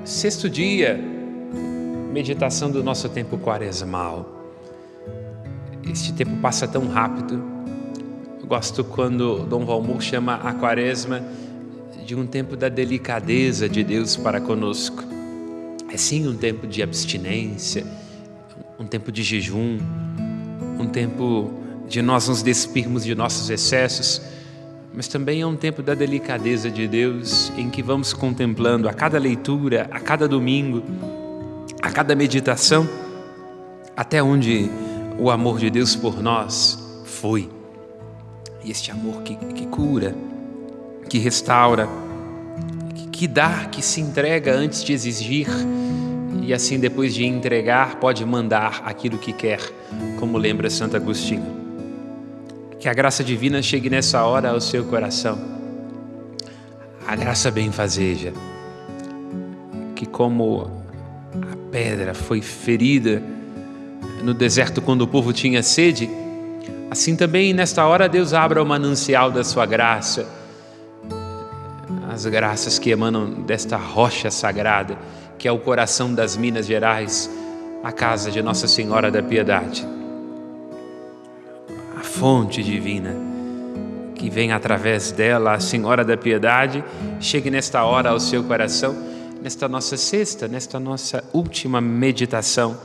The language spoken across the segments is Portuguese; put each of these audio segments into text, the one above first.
Sexto dia, meditação do nosso tempo quaresmal. Este tempo passa tão rápido. Eu gosto quando Dom Valmor chama a quaresma de um tempo da delicadeza de Deus para conosco. É sim um tempo de abstinência, um tempo de jejum, um tempo de nós nos despirmos de nossos excessos, mas também é um tempo da delicadeza de Deus, em que vamos contemplando a cada leitura, a cada domingo, a cada meditação, até onde o amor de Deus por nós foi. E este amor que cura, que restaura, que dá, que se entrega antes de exigir, e assim depois de entregar pode mandar aquilo que quer, como lembra Santo Agostinho. Que a graça divina chegue nessa hora ao seu coração, a graça benfazeja, que como a pedra foi ferida no deserto quando o povo tinha sede, assim também nesta hora Deus abra o manancial da sua graça, as graças que emanam desta rocha sagrada, que é o coração das Minas Gerais, a casa de Nossa Senhora da Piedade. A fonte divina, que vem através dela, a Senhora da Piedade, chegue nesta hora ao seu coração, nesta nossa sexta, nesta nossa última meditação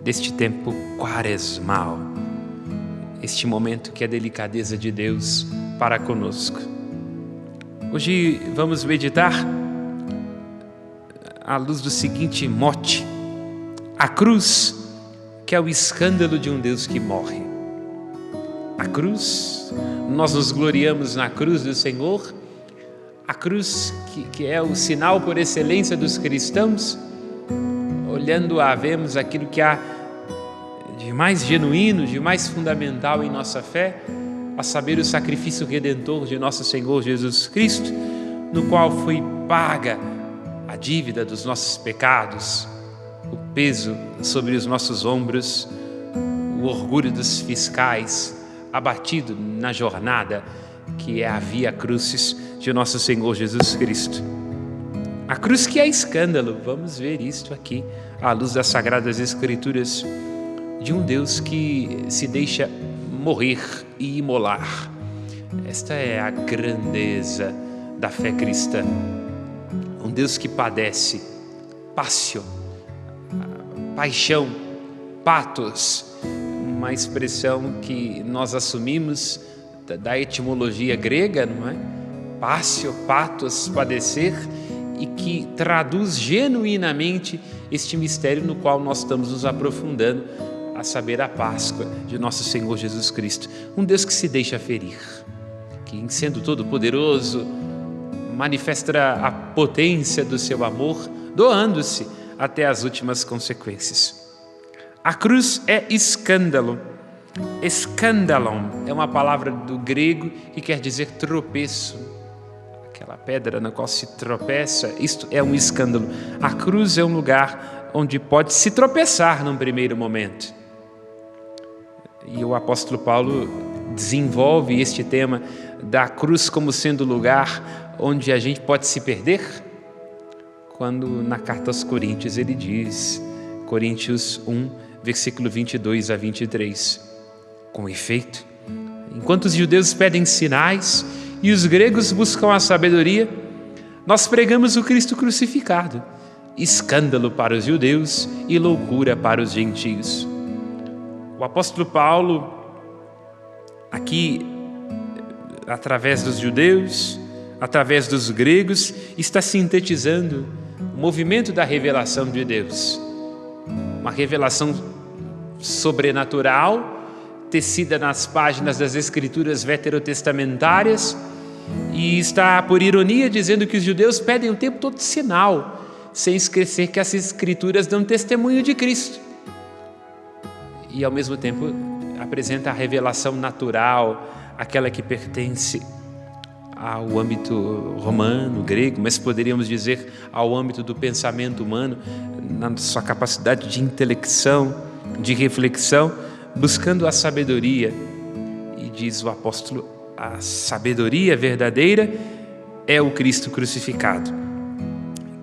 deste tempo quaresmal, este momento que é a delicadeza de Deus para conosco. Hoje vamos meditar à luz do seguinte mote: a cruz, que é o escândalo de um Deus que morre. A cruz, nós nos gloriamos na cruz do Senhor, a cruz que é o sinal por excelência dos cristãos. Olhando-a, vemos aquilo que há de mais genuíno, de mais fundamental em nossa fé, a saber, o sacrifício redentor de nosso Senhor Jesus Cristo, no qual foi paga a dívida dos nossos pecados, o peso sobre os nossos ombros, o orgulho dos fiscais, abatido na jornada que é a Via Crucis de nosso Senhor Jesus Cristo. A cruz que é escândalo, vamos ver isto aqui, à luz das Sagradas Escrituras, de um Deus que se deixa morrer e imolar. Esta é a grandeza da fé cristã. Um Deus que padece, passio, paixão, pathos, uma expressão que nós assumimos da etimologia grega, não é? Passio, pathos, padecer, e que traduz genuinamente este mistério no qual nós estamos nos aprofundando, a saber, a Páscoa de nosso Senhor Jesus Cristo. Um Deus que se deixa ferir, que, sendo todo-poderoso, manifesta a potência do seu amor, doando-se até as últimas consequências. A cruz é escândalo. Escandalon é uma palavra do grego que quer dizer tropeço. Aquela pedra na qual se tropeça, isto é um escândalo. A cruz é um lugar onde pode se tropeçar num primeiro momento. E o apóstolo Paulo desenvolve este tema da cruz como sendo o lugar onde a gente pode se perder, quando na carta aos Coríntios ele diz, Coríntios 1, versículo 22 a 23, com efeito, enquanto os judeus pedem sinais e os gregos buscam a sabedoria, nós pregamos o Cristo crucificado, escândalo para os judeus e loucura para os gentios. O apóstolo Paulo, aqui, através dos judeus, através dos gregos, está sintetizando o movimento da revelação de Deus. Uma revelação sobrenatural, tecida nas páginas das Escrituras veterotestamentárias, e está, por ironia, dizendo que os judeus pedem o tempo todo sinal, sem esquecer que as Escrituras dão testemunho de Cristo. E, ao mesmo tempo, apresenta a revelação natural, aquela que pertence ao âmbito romano, grego, mas poderíamos dizer ao âmbito do pensamento humano, na sua capacidade de intelecção, de reflexão, buscando a sabedoria. E diz o apóstolo, a sabedoria verdadeira é o Cristo crucificado,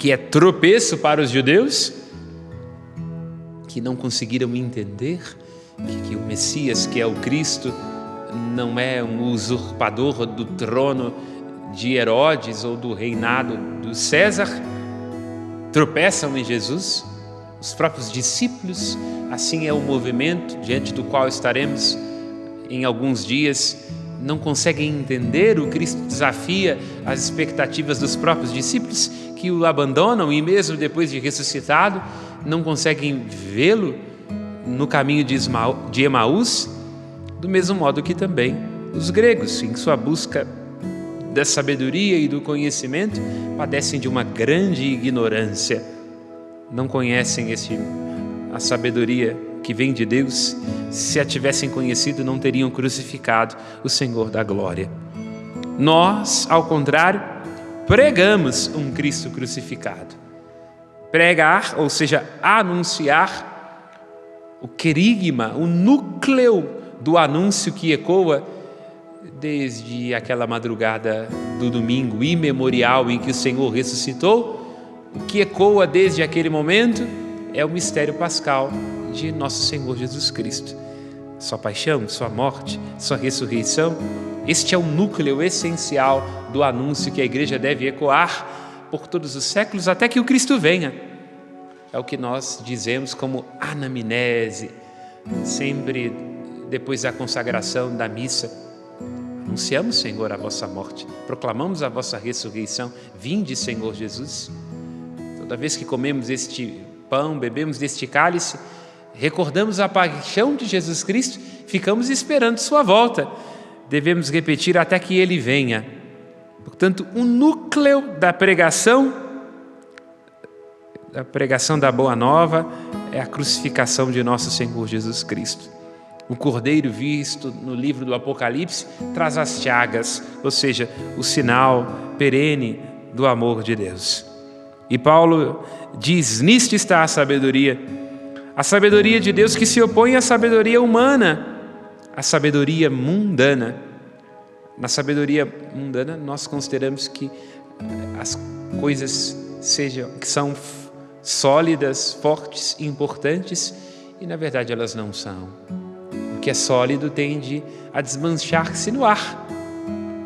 que é tropeço para os judeus, que não conseguiram entender que o Messias, que é o Cristo, não é um usurpador do trono de Herodes ou do reinado do César, tropeçam em Jesus. Os próprios discípulos, assim é o movimento diante do qual estaremos em alguns dias, não conseguem entender. O Cristo desafia as expectativas dos próprios discípulos, que o abandonam e mesmo depois de ressuscitado, não conseguem vê-lo no caminho de Emaús, do mesmo modo que também os gregos, em sua busca da sabedoria e do conhecimento, padecem de uma grande ignorância. Não conhecem a sabedoria que vem de Deus. Se a tivessem conhecido, não teriam crucificado o Senhor da glória. Nós, ao contrário, pregamos um Cristo crucificado. Pregar, ou seja, anunciar, o querigma, o núcleo do anúncio que ecoa desde aquela madrugada do domingo imemorial em que o Senhor ressuscitou. O que ecoa desde aquele momento é o mistério pascal de nosso Senhor Jesus Cristo. Sua paixão, sua morte, sua ressurreição. Este é o núcleo essencial do anúncio que a igreja deve ecoar por todos os séculos até que o Cristo venha. É o que nós dizemos como anamnese, sempre depois da consagração da missa. Anunciamos, Senhor, a vossa morte, proclamamos a vossa ressurreição. Vinde, Senhor Jesus. Toda vez que comemos este pão, bebemos deste cálice, recordamos a paixão de Jesus Cristo, ficamos esperando sua volta. Devemos repetir até que ele venha. Portanto, o núcleo da pregação da Boa Nova é a crucificação de nosso Senhor Jesus Cristo. O Cordeiro visto no livro do Apocalipse traz as chagas, ou seja, o sinal perene do amor de Deus. E Paulo diz: nisto está a sabedoria de Deus que se opõe à sabedoria humana, à sabedoria mundana. Na sabedoria mundana nós consideramos que as coisas que são sólidas, fortes, importantes, e na verdade elas não são. O que é sólido tende a desmanchar-se no ar.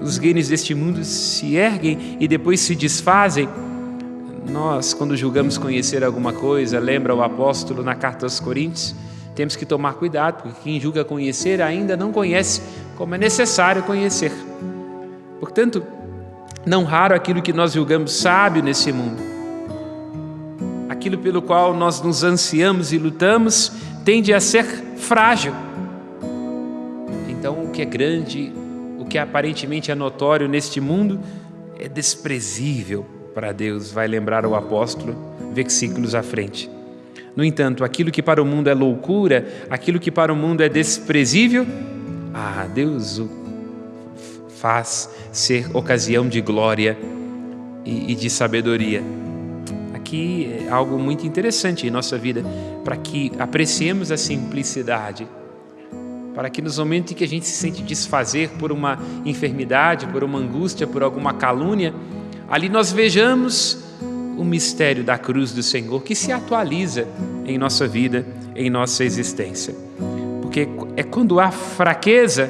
Os reinos deste mundo se erguem e depois se desfazem. Nós, quando julgamos conhecer alguma coisa, lembra o apóstolo na carta aos Coríntios, temos que tomar cuidado, porque quem julga conhecer ainda não conhece como é necessário conhecer. Portanto, não raro aquilo que nós julgamos sábio nesse mundo, aquilo pelo qual nós nos ansiamos e lutamos, tende a ser frágil. Então, o que é grande, o que aparentemente é notório neste mundo, é desprezível para Deus, vai lembrar o apóstolo versículos à frente. No entanto, aquilo que para o mundo é loucura, aquilo que para o mundo é desprezível, Deus o faz ser ocasião de glória e de sabedoria. Aqui é algo muito interessante em nossa vida, para que apreciemos a simplicidade, para que nos momentos em que a gente se sente desfazer por uma enfermidade, por uma angústia, por alguma calúnia, ali nós vejamos o mistério da cruz do Senhor que se atualiza em nossa vida, em nossa existência. Porque é quando há fraqueza,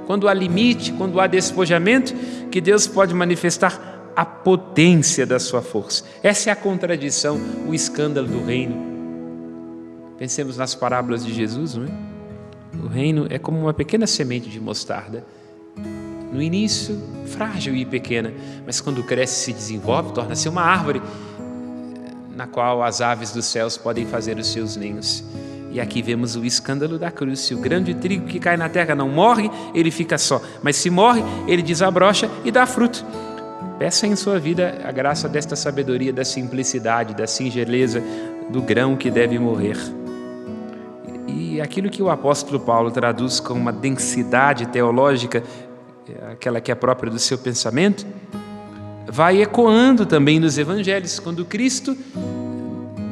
quando há limite, quando há despojamento, que Deus pode manifestar a potência da sua força. Essa é a contradição, o escândalo do reino. Pensemos nas parábolas de Jesus, não é? O reino é como uma pequena semente de mostarda. No início, frágil e pequena, mas quando cresce, se desenvolve, torna-se uma árvore na qual as aves dos céus podem fazer os seus ninhos. E aqui vemos o escândalo da cruz. Se o grão de trigo que cai na terra não morre, ele fica só. Mas se morre, ele desabrocha e dá fruto. Peça em sua vida a graça desta sabedoria, da simplicidade, da singeleza do grão que deve morrer. E aquilo que o apóstolo Paulo traduz como uma densidade teológica, aquela que é própria do seu pensamento, vai ecoando também nos evangelhos, quando Cristo,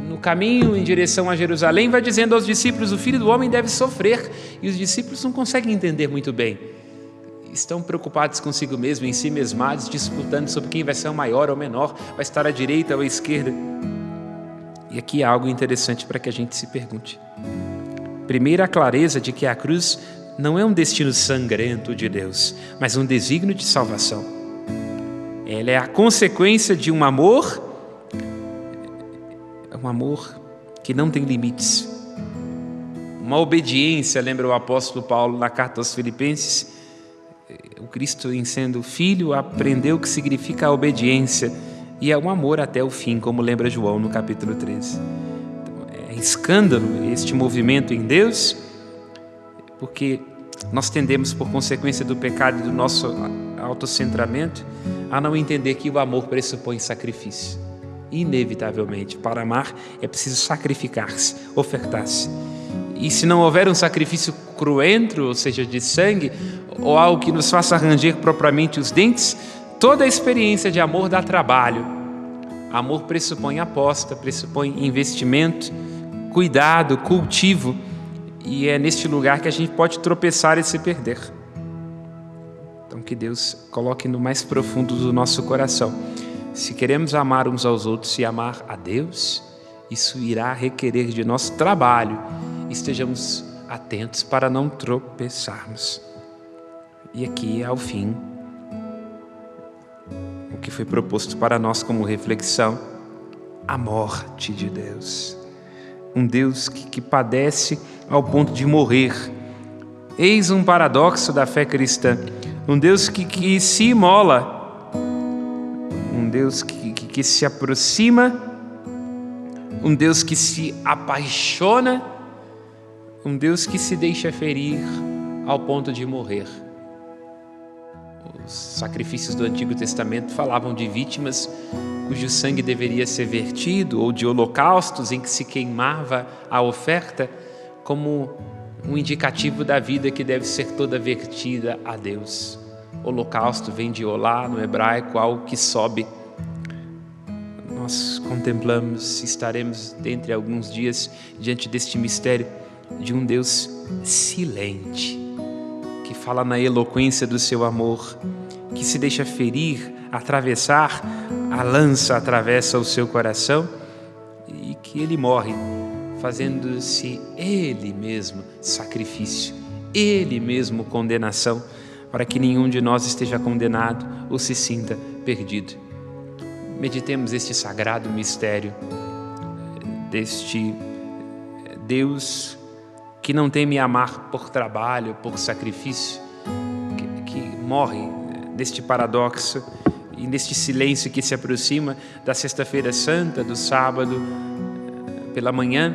no caminho em direção a Jerusalém, vai dizendo aos discípulos: o Filho do Homem deve sofrer, e os discípulos não conseguem entender muito bem. estão preocupados consigo mesmo, em si mesmados, disputando sobre quem vai ser o maior ou menor, vai estar à direita ou à esquerda. E aqui há algo interessante para que a gente se pergunte. Primeiro, a clareza de que a cruz não é um destino sangrento de Deus, mas um desígnio de salvação. Ela é a consequência de um amor que não tem limites. Uma obediência, lembra o apóstolo Paulo na carta aos Filipenses? O Cristo, em sendo filho, aprendeu o que significa a obediência e é um amor até o fim, como lembra João no capítulo 13. Então, é escândalo este movimento em Deus, porque nós tendemos, por consequência do pecado e do nosso autocentramento, a não entender que o amor pressupõe sacrifício. Inevitavelmente, para amar é preciso sacrificar-se, ofertar-se. E se não houver um sacrifício cruento, ou seja, de sangue, ou algo que nos faça ranger propriamente os dentes, toda a experiência de amor dá trabalho. Amor pressupõe aposta, pressupõe investimento, cuidado, cultivo, e é neste lugar que a gente pode tropeçar e se perder. Então que Deus coloque no mais profundo do nosso coração. Se queremos amar uns aos outros e amar a Deus, isso irá requerer de nosso trabalho. Estejamos atentos para não tropeçarmos. E aqui, ao fim, o que foi proposto para nós como reflexão, a morte de Deus. Um Deus que padece ao ponto de morrer. Eis um paradoxo da fé cristã. Um Deus que se imola. Um Deus que se aproxima. Um Deus que se apaixona. Um Deus que se deixa ferir ao ponto de morrer. Os sacrifícios do Antigo Testamento falavam de vítimas cujo sangue deveria ser vertido, ou de holocaustos em que se queimava a oferta, como um indicativo da vida que deve ser toda vertida a Deus. Holocausto vem de olá, no hebraico, algo que sobe. Nós contemplamos, estaremos dentre alguns dias diante deste mistério de um Deus silente, que fala na eloquência do seu amor, que se deixa ferir, atravessar, a lança atravessa o seu coração e que ele morre, fazendo-se ele mesmo sacrifício, ele mesmo condenação, para que nenhum de nós esteja condenado ou se sinta perdido. Meditemos este sagrado mistério deste Deus que não teme amar por trabalho, por sacrifício, que morre neste paradoxo e neste silêncio que se aproxima da Sexta-feira Santa, do sábado pela manhã.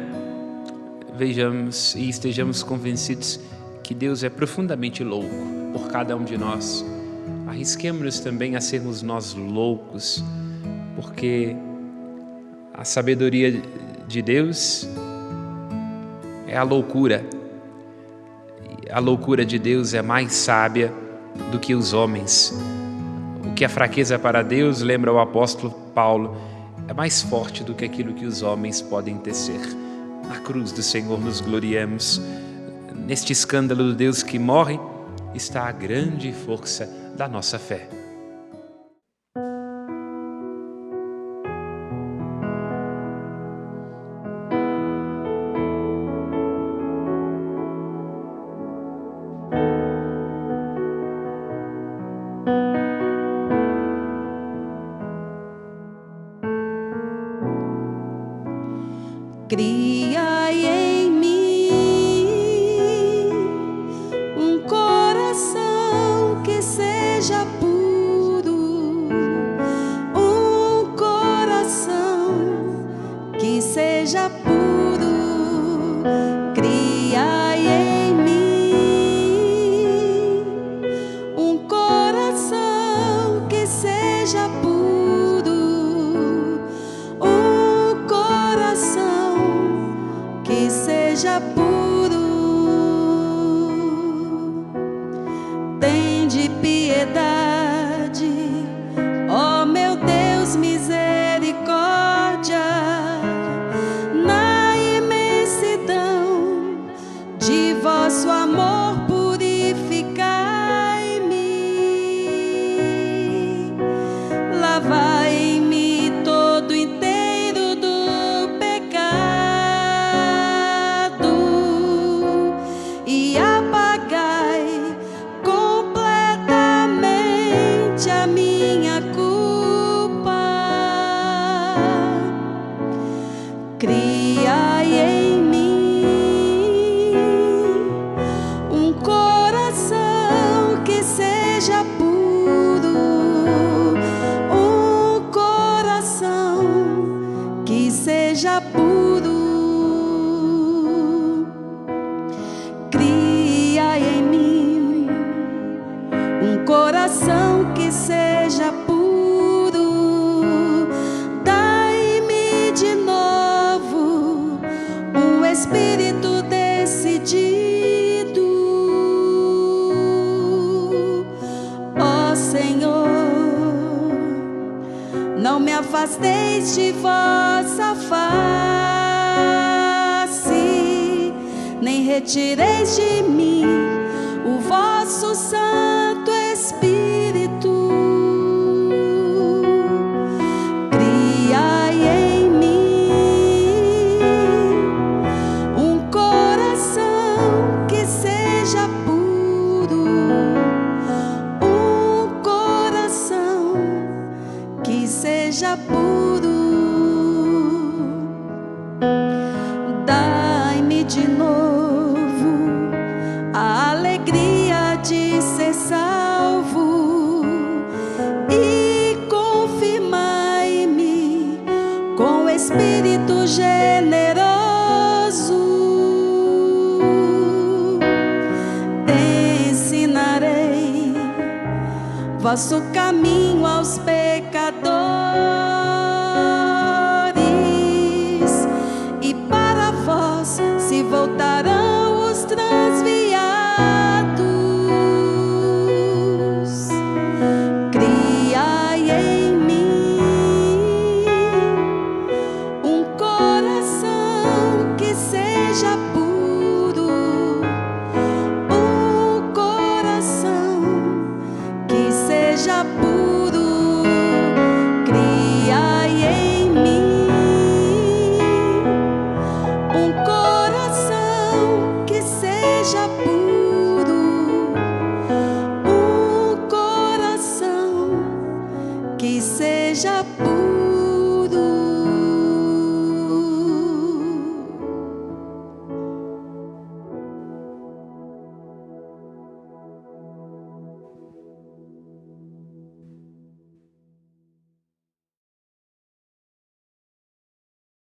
Vejamos e estejamos convencidos que Deus é profundamente louco por cada um de nós. Arrisquemos-nos também a sermos nós loucos, porque a sabedoria de Deus é a loucura. A loucura de Deus é mais sábia do que os homens. O que é fraqueza para Deus, lembra o apóstolo Paulo, é mais forte do que aquilo que os homens podem tecer. Na cruz do Senhor nos gloriamos. Neste escândalo do Deus que morre está a grande força da nossa fé. Cria em mim um coração que seja puro, um coração que seja puro. Cria em mim um coração que seja puro. Que Criai em mim um coração que seja puro, um coração que seja puro. Cria em mim um coração que seja puro. Dai-me de novo um espírito decidido. Ó Senhor, não me afasteis de vossa face, nem retireis de mim o vosso Santo Espírito. Criai em mim um coração que seja puro, um coração que seja puro. Dai-me de novo a alegria de ser salvo e confirmai-me com o Espírito generoso. Ensinarei vosso